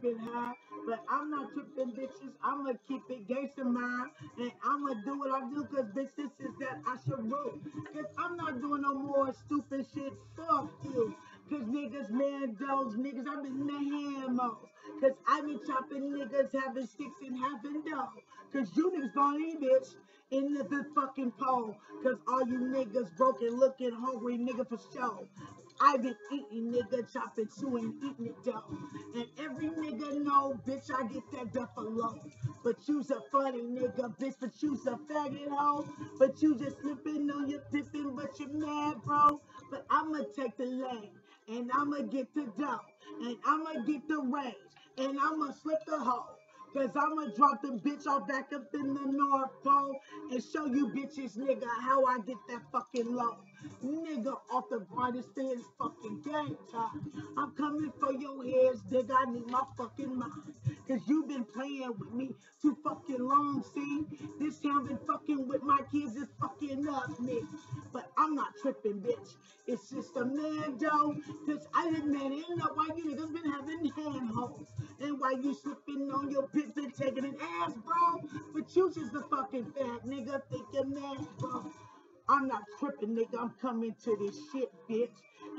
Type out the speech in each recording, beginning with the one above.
tripping high, but I'm not tripping, bitches. I'ma keep it gangsta mine, and I'ma do what I do, cause bitch, this is that I should rule. Cause I'm not doing no more stupid shit. Fuck you. Cause niggas, man, those niggas, I've been in the hamos. Cause I been chopping niggas, having sticks and having dough. Cause you niggas gon' eat, bitch, in the fucking pole. Cause all you niggas broken, looking hungry, nigga, for show. I been eating, nigga, chopping, chewing, eating it dough. And every nigga know, bitch, I get that buffalo. But you's a funny nigga, bitch, but you's a faggot hoe. But you just slipping on your pippin', but you're mad, bro. But I'ma take the lane, and I'ma get the dough, and I'ma get the range, and I'ma slip the hoe. Cause I'ma drop the bitch off back up in the North Pole and show you bitches, nigga, how I get that fucking low. Nigga, off the brightest thing, it's fucking game time. I'm coming for your heads, nigga, I need my fucking mind. Cause you been playing with me too fucking long, see? This town been fucking with my kids, it's fucking up, me. But I'm not tripping, bitch. It's just a man, though. Cause I didn't man end up why you niggas been having handholds. And why you slipping on your bitch been taking an ass, bro? But you just a fucking fat nigga thinking man, bro. I'm not tripping, nigga. I'm coming to this shit, bitch.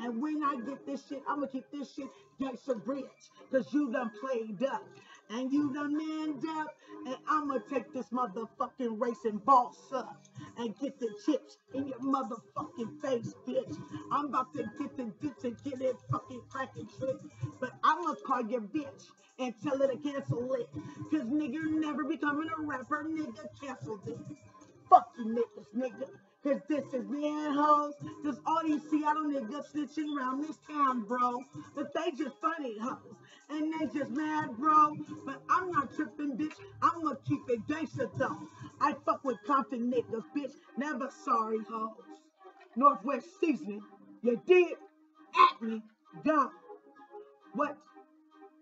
And when I get this shit, I'ma keep this shit gangsta rich. Cause you done played up. And you done manned up. And I'ma take this motherfucking race and boss up. And get the chips in your motherfucking face, bitch. I'm about to get the dips and get it fucking cracking trick. But I'ma call your bitch and tell her to cancel it. Cause nigga, you're never becoming a rapper, nigga. Cancel this. Fuck you niggas, nigga. Cause this is man hoes. Cause all these Seattle niggas snitching around this town, bro. But they just funny hoes. And they just mad, bro. But I'm not tripping, bitch. I'ma keep it gangsta though. I fuck with Compton niggas, bitch. Never sorry hoes. Northwest seasoning. You did at me. Dumb. What?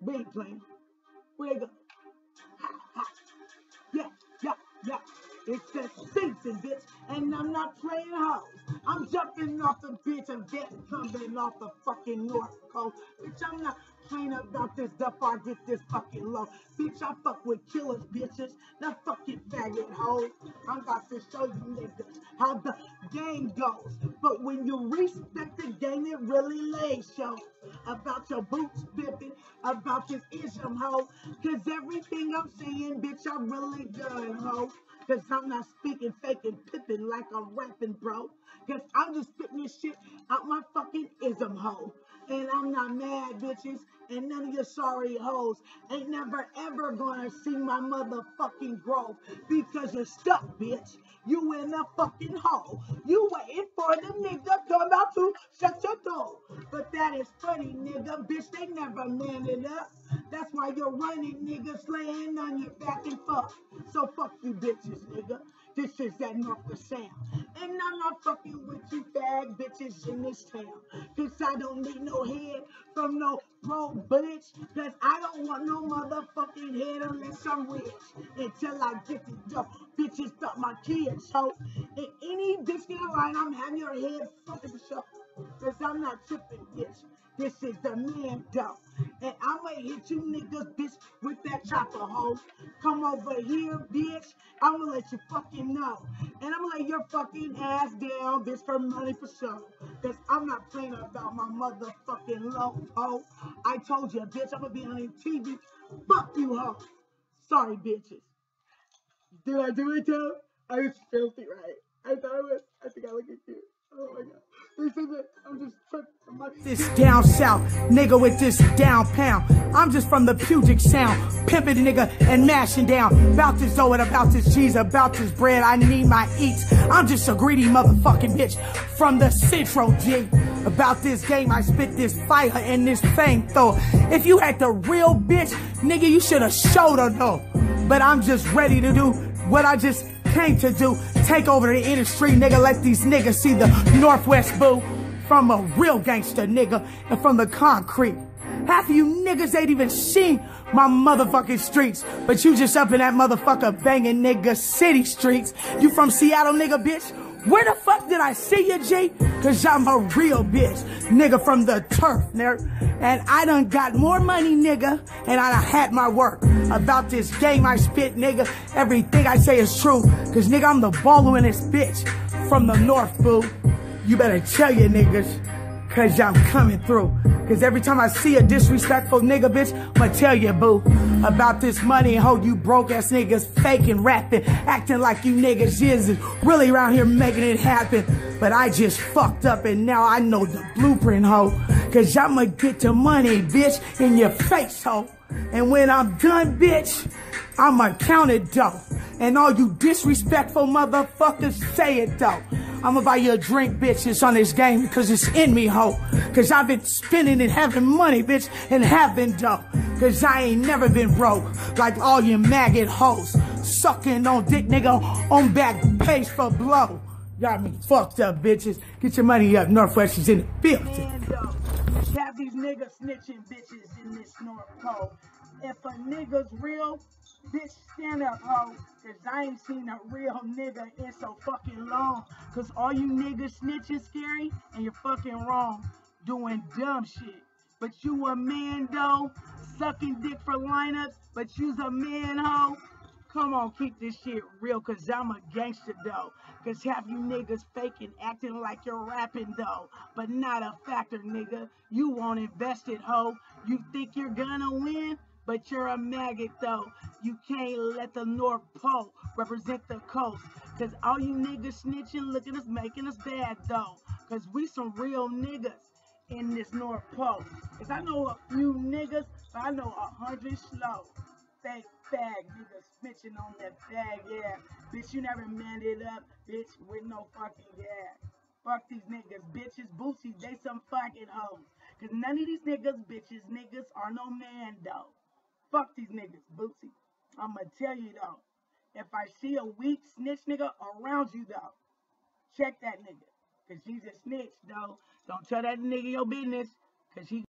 We ain't playing. Where they go? Ha, ha. Yeah, yeah, yeah. It's that season, bitch, and I'm not playing hoes. I'm jumping off the bitch and coming off the fucking North Coast. Bitch, I'm not playing about this stuff. I get this fucking low. Bitch, I fuck with killers, bitches, not fucking faggot hoes. I'm about to show you niggas how the game goes. But when you respect the game, it really lays show. About your boots bipping, about this ism hoe. Cause everything I'm saying, bitch, I really done, hoe. Cause I'm not speaking fake and pippin' like I'm rapping, bro. Cause I'm just spitting this shit out my fucking ism hoe. And I'm not mad, bitches. And none of your sorry hoes ain't never ever gonna see my motherfucking growth. Because you're stuck, bitch. You in a fucking hole. You waiting for the nigga come out to shut your door. But that is funny, nigga. Bitch, they never man it up. That's why you're running, nigga, slaying on your back and fuck. So fuck you bitches, nigga. This is that Northwest sound. And I'm not fucking with you bad bitches in this town. Cause I don't need no head from no broke bitch. Cause I don't want no motherfucking head unless I'm rich. Until I get the dough. Bitches got my kids, so in any bitch in the line, I'm having your head fucking for sure. Cause I'm not tripping, bitch. This is the man, though. And I'ma hit you niggas, bitch, with that chopper, hoe. Come over here, bitch. I'ma let you fucking know. And I'ma lay your fucking ass down, bitch, for money for sure. Cause I'm not playing about my motherfucking low, hoe. I told you, bitch, I'ma be on TV. Fuck you, hoe. Sorry, bitches. Did I do it, too? I was filthy, right? I thought I was. I think I look at you. Oh my god. This is it. I'm just tripping. This down south, nigga with this down pound. I'm just from the Puget Sound, pimping nigga and mashing down. About this dough and about this cheese, about this bread, I need my eats. I'm just a greedy motherfucking bitch from the Central G. About this game, I spit this fire and this fame though. If you had the real bitch, nigga, you should've showed her though. But I'm just ready to do what I just came to do. Take over the industry, nigga. Let these niggas see the Northwest boo. From a real gangster, nigga. And from the concrete. Half of you niggas ain't even seen my motherfucking streets. But you just up in that motherfucker banging nigga city streets. You from Seattle, nigga, bitch? Where the fuck did I see you, G? Cause I'm a real bitch, nigga from the turf, nigga. And I done got more money, nigga, and I done had my work. About this game I spit, nigga, everything I say is true. Cause nigga, I'm the baller in this bitch from the north, boo. You better tell your niggas, cause I'm coming through. Cause every time I see a disrespectful nigga, bitch, I'ma tell you, boo, about this money and how you broke ass niggas faking, rapping, acting like you niggas is really around here making it happen. But I just fucked up and now I know the blueprint, ho. Cause I'ma get the money, bitch, in your face, ho. And when I'm done, bitch, I'ma count it, though. And all you disrespectful motherfuckers, say it, though. I'ma buy you a drink, bitch. It's on this game because it's in me, ho. Cause I've been spending and having money, bitch, and having dough. Cause I ain't never been broke like all you maggot hoes. Sucking on dick, nigga, on back page for blow. Got me fucked up, bitches. Get your money up. Northwest is in the building. Have these niggas snitching bitches in this North Pole. If a nigga's real, bitch, stand up, ho. Cause I ain't seen a real nigga in so fucking long. Cause all you niggas snitching scary and you're fucking wrong. Doing dumb shit. But you a man, though. Sucking dick for lineups. But you's a man, ho. Come on, keep this shit real, cause I'm a gangster, though. Cause half you niggas faking, acting like you're rapping, though. But not a factor, nigga. You won't invest it, ho. You think you're gonna win? But you're a maggot, though. You can't let the North Pole represent the coast. Cause all you niggas snitching, look at us making us bad, though. Cause we some real niggas in this North Pole. Cause I know a few niggas, but I know 100 slow. Fake fag niggas snitching on that fag, yeah. Bitch, you never manned it up, bitch, with no fucking gas. Fuck these niggas, bitches, bootsies, they some fucking hoes. Cause none of these niggas, bitches, niggas are no man, though. Fuck these niggas, bootsy. I'ma tell you, though. If I see a weak snitch nigga around you, though, check that nigga. Cause he's a snitch, though. Don't tell that nigga your business, cause he